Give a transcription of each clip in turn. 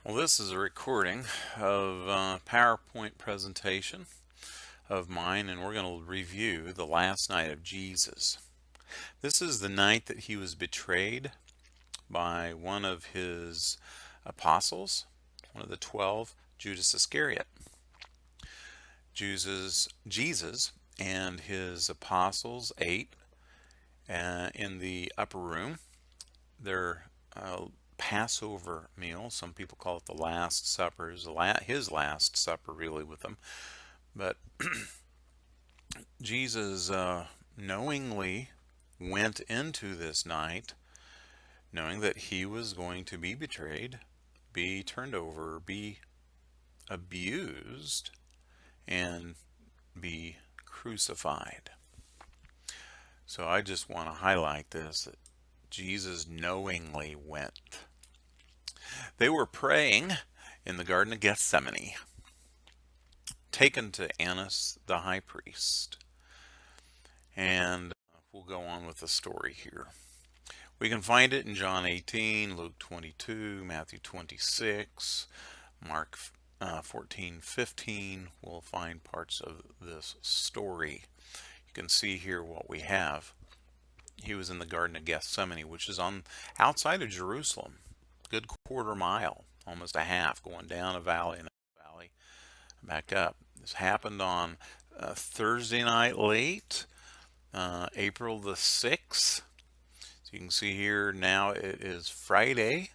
Well, this is a recording of a PowerPoint presentation of mine, and we're going to review the last night of Jesus. This is the night that he was betrayed by one of his apostles, one of the 12, Judas Iscariot. Jesus and his apostles ate in the upper room. Their Passover meal. Some people call it the Last Supper. It was his Last Supper, really, with them. But Jesus knowingly went into this night, knowing that he was going to be betrayed, be turned over, be abused, and be crucified. So I just want to highlight this, that Jesus knowingly went. They were praying in the Garden of Gethsemane, taken to Annas the high priest. And we'll go on with the story here. We can find it in John 18, Luke 22, Matthew 26, Mark 14:15. We'll find parts of this story. You can see here what we have. He was in the Garden of Gethsemane, which is on outside of Jerusalem, good quarter mile, almost a half, going down a valley and a valley back up. This happened on Thursday night late, April the 6th. So you can see here now it is Friday,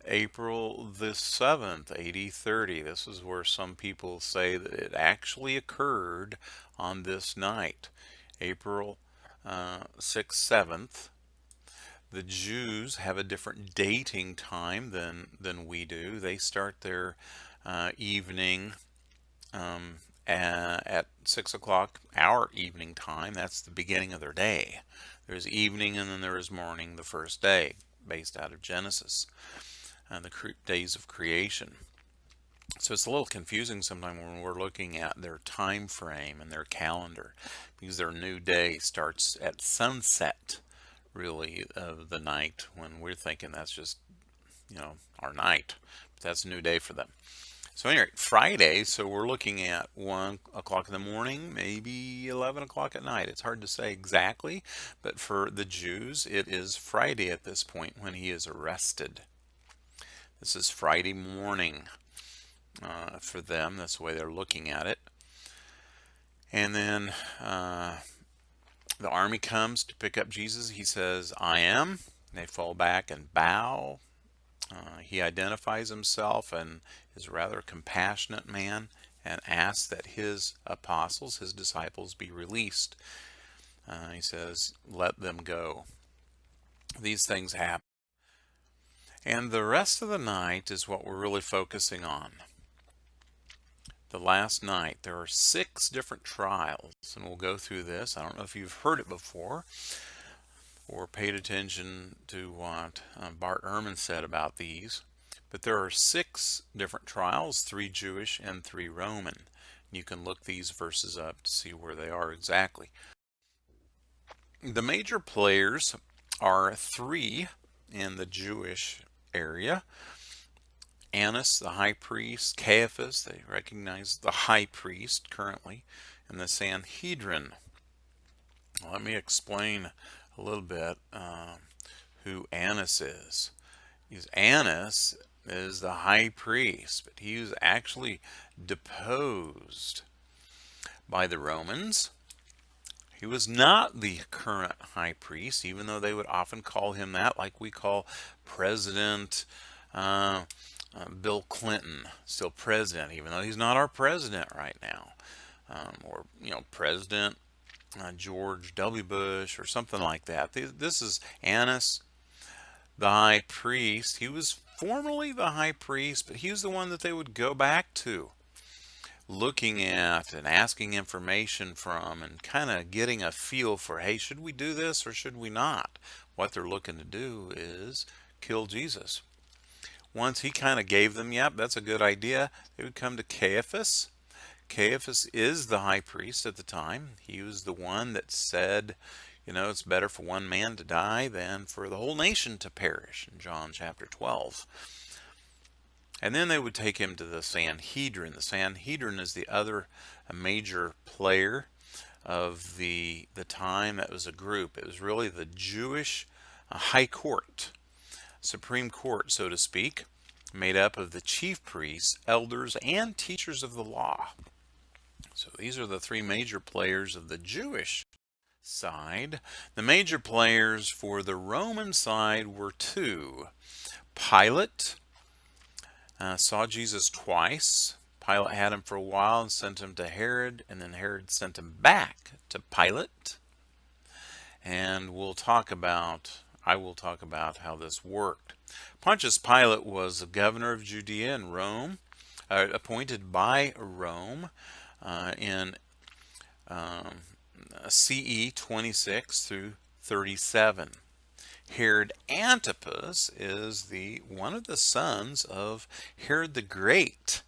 April the 7th, AD 30. This is where some people say that it actually occurred on this night, April 6th, 7th. The Jews have a different dating time than we do. They start their evening at 6 o'clock, our evening time. That's the beginning of their day. There's evening and then there is morning, the first day, based out of Genesis and the days of creation. So it's a little confusing sometimes when we're looking at their time frame and their calendar, because their new day starts at sunset, really, of the night, when we're thinking that's just, our night. But that's a new day for them. So anyway, Friday, so we're looking at 1 o'clock in the morning, maybe 11 o'clock at night. It's hard to say exactly, but for the Jews, it is Friday at this point when he is arrested. This is Friday morning for them. That's the way they're looking at it. And then the army comes to pick up Jesus. He says, "I am." They fall back and bow. He identifies himself and is a rather compassionate man and asks that his apostles, his disciples, be released. He says, "Let them go." These things happen. And the rest of the night is what we're really focusing on. The last night, there are 6 different trials, and we'll go through this. I don't know if you've heard it before or paid attention to what Bart Ehrman said about these, but there are 6 different trials, 3 Jewish and 3 Roman. You can look these verses up to see where they are exactly. The major players are 3 in the Jewish area. Annas, the high priest; Caiaphas, they recognize the high priest currently; and the Sanhedrin. Let me explain a little bit who Annas is. Annas is the high priest, but he was actually deposed by the Romans. He was not the current high priest, even though they would often call him that, like we call President Bill Clinton still president, even though he's not our president right now. Or, President George W. Bush or something like that. This is Annas, the high priest. He was formerly the high priest, but he was the one that they would go back to, looking at and asking information from and kind of getting a feel for, hey, should we do this or should we not? What they're looking to do is kill Jesus. Once he kind of gave them, yep, that's a good idea, they would come to Caiaphas. Caiaphas is the high priest at the time. He was the one that said, it's better for one man to die than for the whole nation to perish, in John chapter 12. And then they would take him to the Sanhedrin. The Sanhedrin is the other major player of the time. That was a group. It was really the Jewish high court, Supreme Court, so to speak, made up of the chief priests, elders, and teachers of the law. So these are the three major players of the Jewish side. The major players for the Roman side were two. Pilate saw Jesus twice. Pilate had him for a while and sent him to Herod, and then Herod sent him back to Pilate. And I will talk about how this worked. Pontius Pilate was the governor of Judea in Rome, appointed by Rome in CE 26 through 37. Herod Antipas is one of the sons of Herod the Great.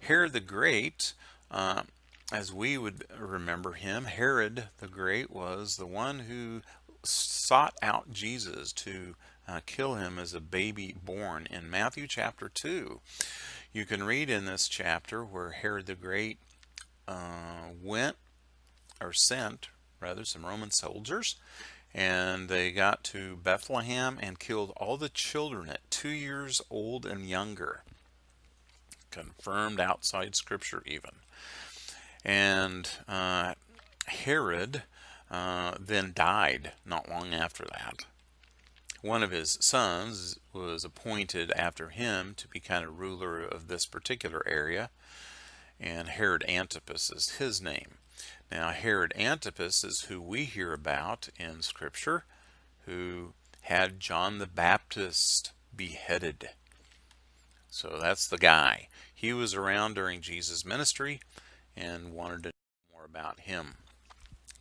Herod the Great, as we would remember him, Herod the Great was the one who sought out Jesus to kill him as a baby born in Matthew chapter 2. You can read in this chapter where Herod the Great sent some Roman soldiers, and they got to Bethlehem and killed all the children at 2 years old and younger. Confirmed outside scripture even. And Herod then died not long after that. One of his sons was appointed after him to be kind of ruler of this particular area, and Herod Antipas is his name. Now, Herod Antipas is who we hear about in Scripture, who had John the Baptist beheaded. So that's the guy. He was around during Jesus' ministry and wanted to know more about him.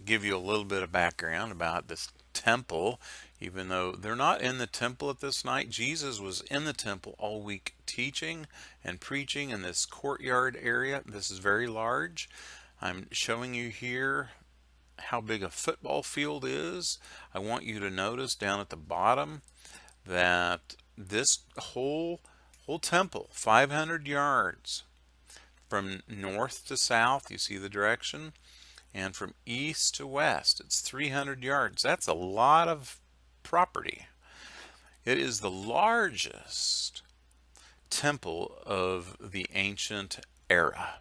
Give you a little bit of background about this temple. Even though they're not in the temple at this night, Jesus was in the temple all week teaching and preaching in this courtyard area. This is very large. I'm showing you here how big a football field is. I want you to notice down at the bottom that this whole temple, 500 yards from north to south, you see the direction, and from east to west, it's 300 yards. That's a lot of property. It is the largest temple of the ancient era.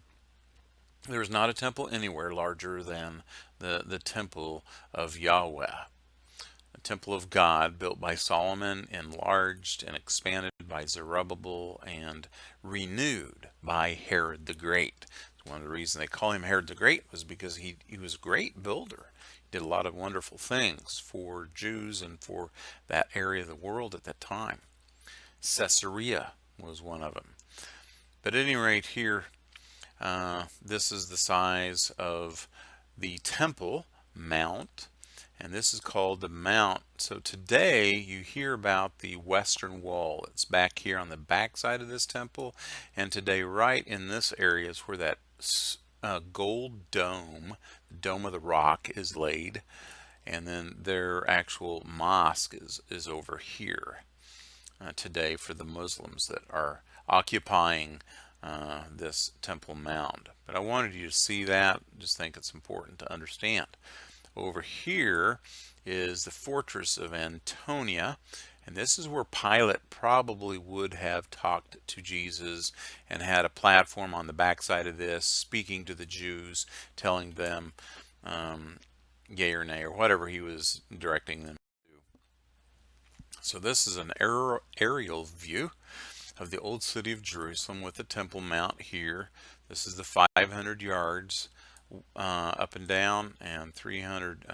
There's not a temple anywhere larger than the temple of Yahweh. The temple of God built by Solomon, enlarged and expanded by Zerubbabel, and renewed by Herod the Great. One of the reasons they call him Herod the Great was because he was a great builder. He did a lot of wonderful things for Jews and for that area of the world at that time. Caesarea was one of them. But at any rate here, this is the size of the Temple Mount, and this is called the Mount. So today you hear about the Western Wall. It's back here on the back side of this temple, and today right in this area is where that gold dome, the Dome of the Rock, is laid, and then their actual mosque is over here today for the Muslims that are occupying this Temple Mount. But I wanted you to see that. Just think it's important to understand. Over here is the fortress of Antonia, and this is where Pilate probably would have talked to Jesus and had a platform on the backside of this, speaking to the Jews, telling them yay or nay, or whatever he was directing them to do. So this is an aerial view of the old city of Jerusalem with the Temple Mount here. This is the 500 yards up and down, and 300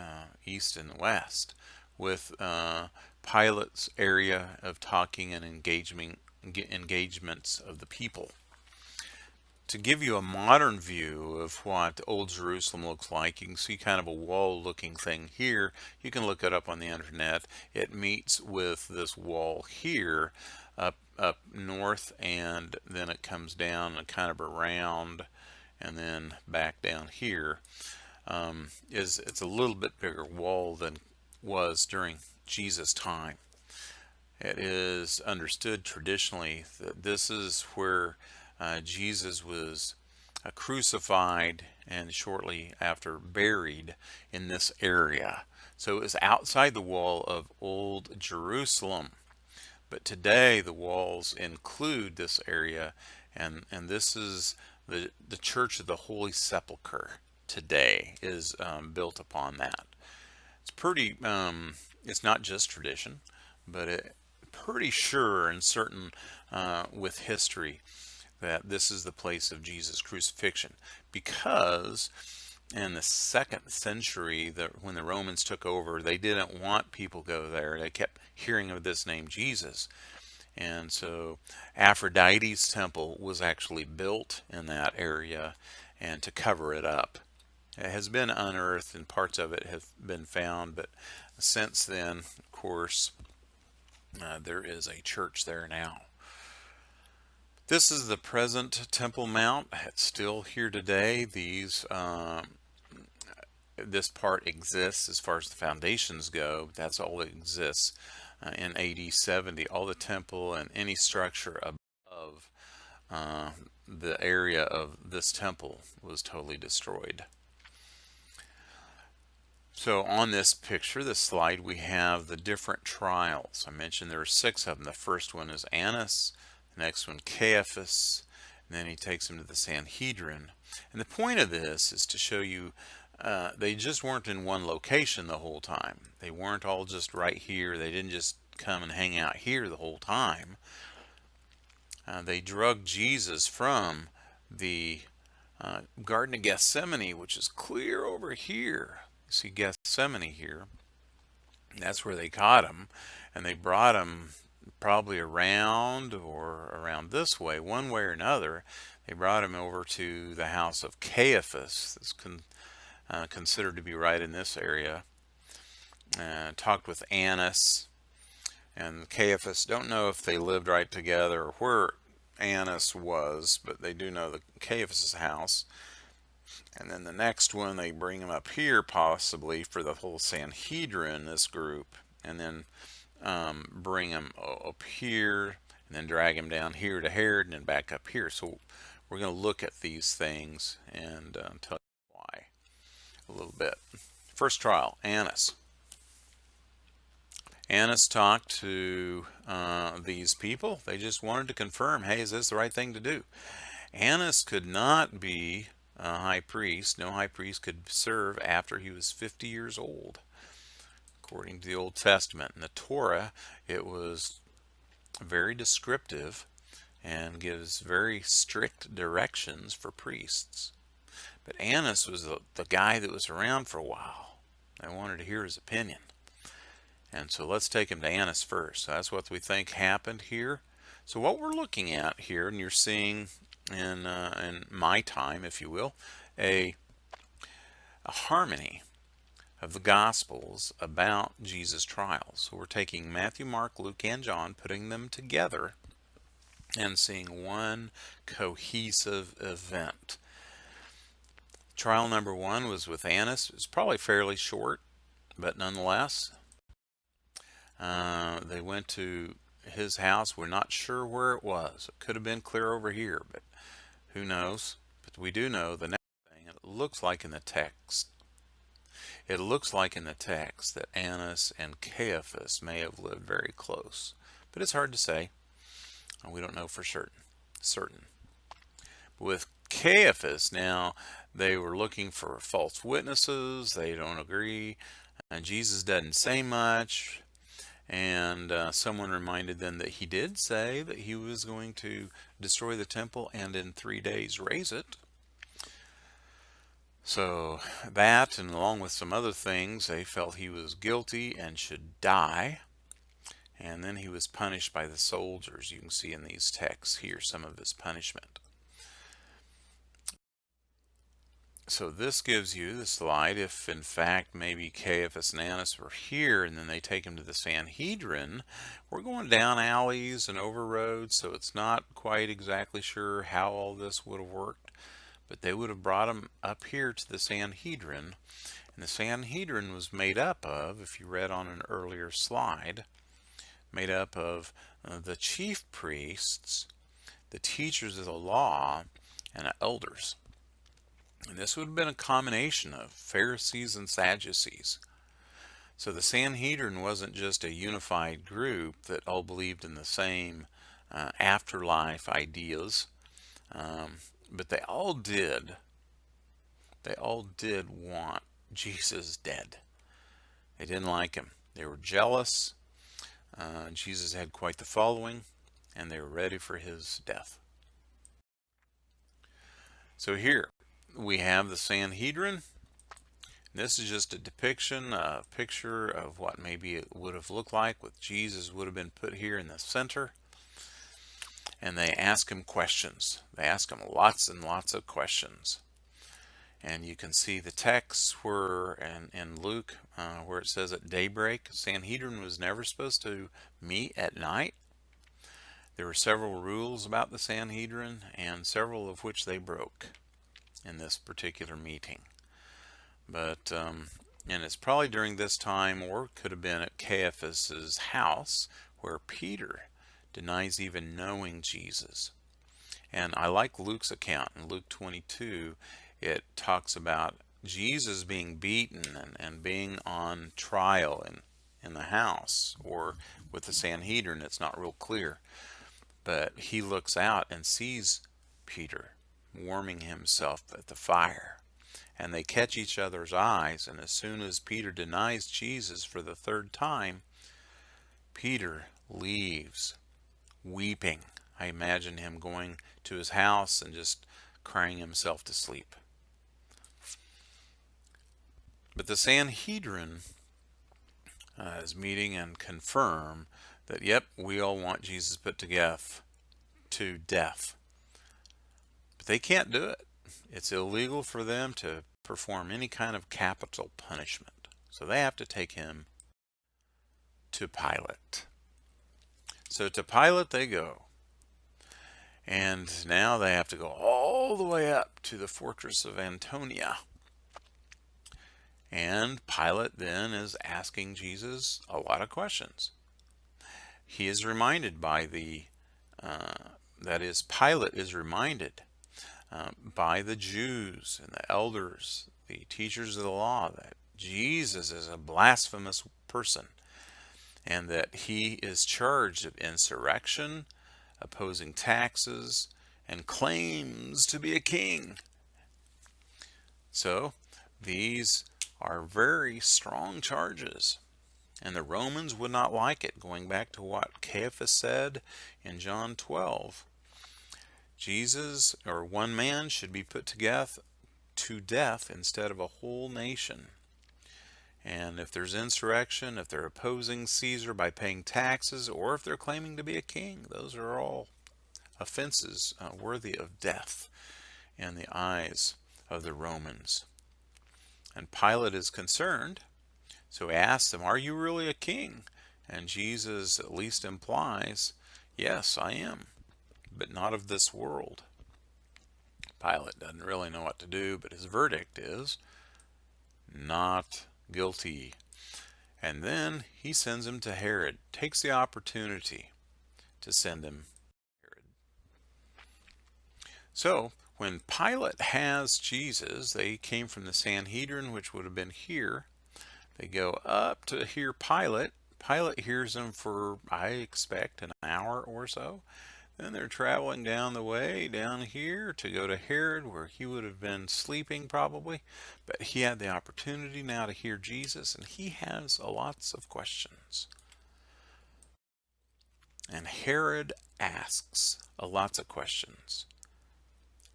east and west, with Pilate's area of talking and engagements of the people. To give you a modern view of what Old Jerusalem looks like, you can see kind of a wall looking thing here. You can look it up on the internet. It meets with this wall here up north, and then it comes down and kind of around and then back down here. It's a little bit bigger wall than was during Jesus' time. It is understood traditionally that this is where Jesus was crucified and shortly after buried in this area. So it was outside the wall of Old Jerusalem. But today the walls include this area, and this is the Church of the Holy Sepulchre today is built upon that. It's pretty, it's not just tradition, but pretty sure and certain with history that this is the place of Jesus' crucifixion, because in the 2nd century, when the Romans took over, they didn't want people go there. They kept hearing of this name Jesus. And so Aphrodite's temple was actually built in that area and to cover it up. It has been unearthed and parts of it have been found, but since then, of course, there is a church there now. This is the present Temple Mount. It's still here today. This part exists as far as the foundations go. That's all that exists. In AD 70, all the temple and any structure above the area of this temple was totally destroyed. So on this picture, this slide, we have the different trials. I mentioned there are 6 of them. The first one is Annas, the next one Caiaphas, and then he takes him to the Sanhedrin. And the point of this is to show you they just weren't in one location the whole time. They weren't all just right here. They didn't just come and hang out here the whole time. They drugged Jesus from the Garden of Gethsemane, which is clear over here. You see Gethsemane here. That's where they caught him, and they brought him probably around this way, one way or another. They brought him over to the house of Caiaphas. That's considered to be right in this area. Talked with Annas and Caiaphas. Don't know if they lived right together or where Annas was, but they do know the Caiaphas' house. And then the next one, they bring him up here possibly for the whole Sanhedrin, this group, and then bring him up here and then drag him down here to Herod and then back up here. So we're going to look at these things and tell you why a little bit. First trial, Annas. Annas talked to these people. They just wanted to confirm, hey, is this the right thing to do? Annas could not be a high priest. No high priest could serve after he was 50 years old. According to the Old Testament. In the Torah, it was very descriptive and gives very strict directions for priests. But Annas was the guy that was around for a while. I wanted to hear his opinion. And so let's take him to Annas first. So that's what we think happened here. So what we're looking at here, and you're seeing in my time, if you will, a harmony of the Gospels about Jesus' trials. So we're taking Matthew, Mark, Luke, and John, putting them together and seeing one cohesive event. Trial number 1 was with Annas. It was probably fairly short, but nonetheless, they went to his house. We're not sure where it was. It could have been clear over here, but who knows? But we do know the next thing. It looks like in the text. It looks like in the text that Annas and Caiaphas may have lived very close, but it's hard to say. We don't know for certain. But with Caiaphas, now they were looking for false witnesses. They don't agree. Jesus doesn't say much. And someone reminded them that he did say that he was going to destroy the temple and in 3 days raise it. So that, and along with some other things, they felt he was guilty and should die. And then he was punished by the soldiers. You can see in these texts here some of his punishment. So this gives you the slide if in fact maybe Caiaphas and Annas were here and then they take him to the Sanhedrin. We're going down alleys and over roads, so it's not quite exactly sure how all this would have worked, but they would have brought him up here to the Sanhedrin. And the Sanhedrin was made up of, if you read on an earlier slide, made up of the chief priests, the teachers of the law, and the elders. And this would have been a combination of Pharisees and Sadducees. So the Sanhedrin wasn't just a unified group that all believed in the same afterlife ideas, but they all did want Jesus dead. They didn't like him. They were jealous. Jesus had quite the following, and they were ready for his death. So here we have the Sanhedrin. This is just a depiction, a picture of what maybe it would have looked like with Jesus would have been put here in the center. And they ask him questions. They ask him lots and lots of questions. And you can see the texts were in Luke where it says at daybreak. Sanhedrin was never supposed to meet at night. There were several rules about the Sanhedrin, and several of which they broke in this particular meeting. But and it's probably during this time, or could have been at Caiaphas's house, where Peter denies even knowing Jesus. And I like Luke's account. In Luke 22, it talks about Jesus being beaten and being on trial in the house, or with the Sanhedrin. It's not real clear. But he looks out and sees Peter warming himself at the fire. And they catch each other's eyes, and as soon as Peter denies Jesus for the third time, Peter leaves, weeping. I imagine him going to his house and just crying himself to sleep. But the Sanhedrin is meeting and confirm that, yep, we all want Jesus put to death. But they can't do it. It's illegal for them to perform any kind of capital punishment. So they have to take him to Pilate. So to Pilate they go. And now they have to go all the way up to the fortress of Antonia. And Pilate then is asking Jesus a lot of questions. He is reminded by Pilate is reminded by the Jews and the elders, the teachers of the law, that Jesus is a blasphemous person and that he is charged of insurrection, opposing taxes, and claims to be a king. So these are very strong charges, and the Romans would not like it. Going back to what Caiaphas said in John 12, Jesus, or one man, should be put to death instead of a whole nation. And if there's insurrection, if they're opposing Caesar by paying taxes, or if they're claiming to be a king, those are all offenses worthy of death in the eyes of the Romans. And Pilate is concerned, so he asks them, are you really a king? And Jesus at least implies, yes, I am, but not of this world. Pilate doesn't really know what to do, but his verdict is not guilty. And then he sends him to Herod, takes the opportunity to send him to Herod. So when Pilate has Jesus, they came from the Sanhedrin, which would have been here. They go up to hear Pilate. Pilate hears them for, I expect, an hour or so. Then they're traveling down the way down here to go to Herod, where he would have been sleeping probably. But he had the opportunity now to hear Jesus, and he has lots of questions. And Herod asks lots of questions,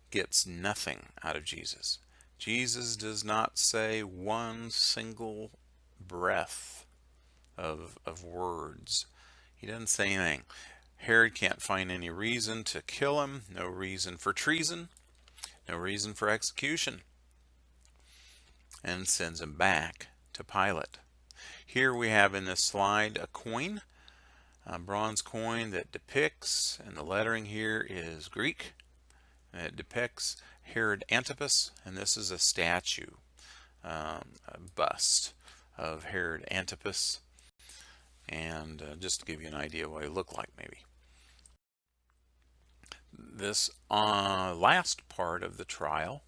gets nothing out of Jesus. Jesus does not say one single breath of words. He doesn't say anything. Herod can't find any reason to kill him, no reason for treason, no reason for execution, and sends him back to Pilate. Here we have in this slide a coin, a bronze coin that depicts, and the lettering here is Greek, and it depicts Herod Antipas, and this is a statue, a bust of Herod Antipas. and just to give you an idea what he looked like maybe. This last part of the trial,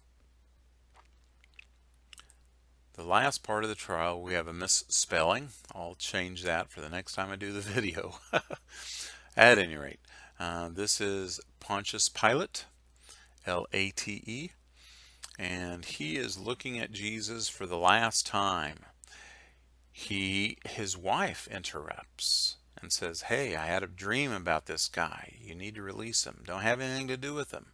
we have a misspelling. I'll change that for the next time I do the video. At any rate, this is Pontius Pilate, L-A-T-E, and he is looking at Jesus for the last time. His wife interrupts and says, "Hey, I had a dream about this guy. You need to release him. Don't have anything to do with him."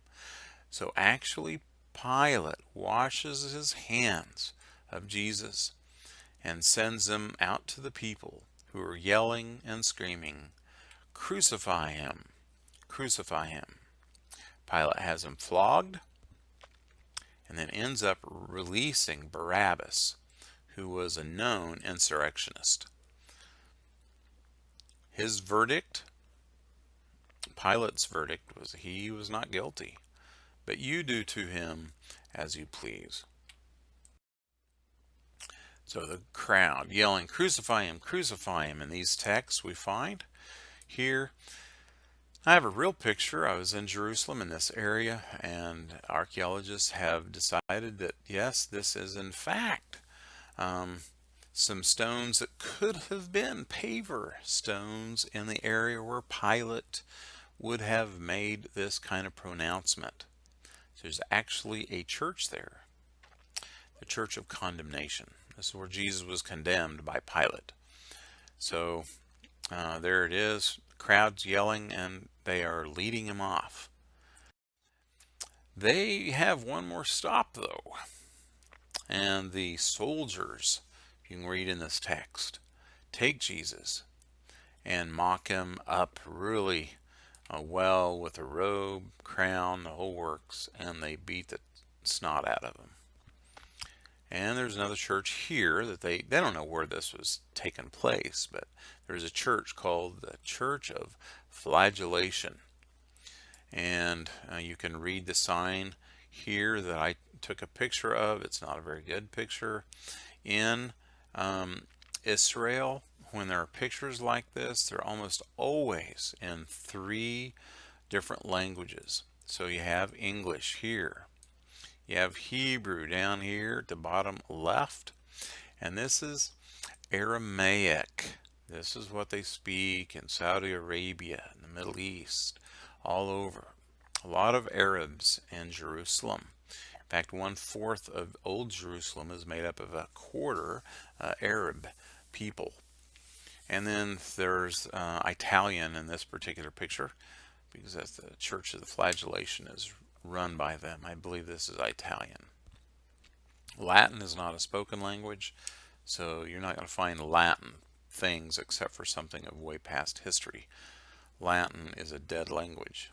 So actually, Pilate washes his hands of Jesus and sends him out to the people who are yelling and screaming, "Crucify him! Crucify him!" Pilate has him flogged and then ends up releasing Barabbas, who was a known insurrectionist. His verdict, Pilate's verdict, was he was not guilty, but you do to him as you please. So the crowd yelling, "Crucify him, crucify him." In these texts we find here, I have a real picture. I was in Jerusalem in this area, and archaeologists have decided that yes, this is in fact some stones that could have been paver stones in the area where Pilate would have made this kind of pronouncement. So there's actually a church there, the Church of Condemnation. This is where Jesus was condemned by Pilate. So there it is, crowds yelling, and they are leading him off. They have one more stop though, and the soldiers, you can read in this text, take Jesus and mock him up really well with a robe, crown, the whole works, and they beat the snot out of him. And there's another church here that they don't know where this was taking place, but there's a church called the Church of Flagellation. And you can read the sign here that I took a picture of. It's not a very good picture. In Israel, when there are pictures like this, they're almost always in 3 different languages. So you have English here. You have Hebrew down here at the bottom left. And this is Aramaic. This is what they speak in Saudi Arabia, in the Middle East, all over. A lot of Arabs in Jerusalem. In fact, 1/4 of Old Jerusalem is made up of a quarter Arab people. And then there's Italian in this particular picture, because that's the Church of the Flagellation is run by them. I believe this is Italian. Latin is not a spoken language, so you're not going to find Latin things except for something of way past history. Latin is a dead language.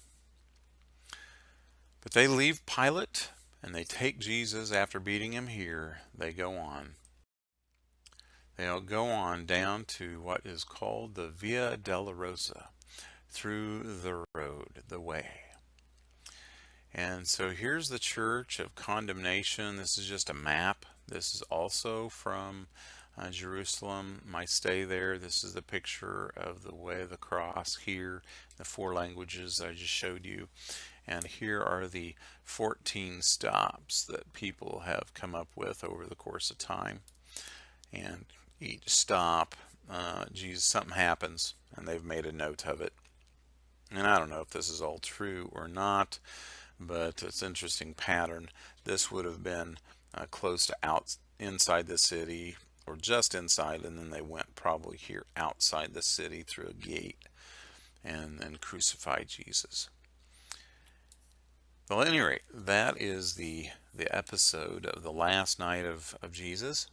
But they leave Pilate and they take Jesus after beating him here. They go on. They'll go on down to what is called the Via Dolorosa, through the road, the way. And so here's the Church of Condemnation. This is just a map. This is also from Jerusalem, my stay there. This is the picture of the way of the cross here, the 4 languages I just showed you. And here are the 14 stops that people have come up with over the course of time. And each stop, something happens, and they've made a note of it. And I don't know if this is all true or not, but it's an interesting pattern. This would have been close to inside the city, or just inside, and then they went probably here outside the city through a gate and then crucified Jesus. Well, at any rate, that is the episode of the last night of Jesus,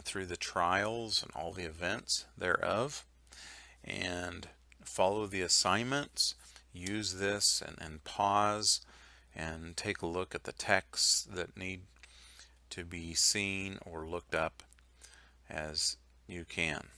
through the trials and all the events thereof. And follow the assignments, use this and pause and take a look at the texts that need to be seen or looked up as you can.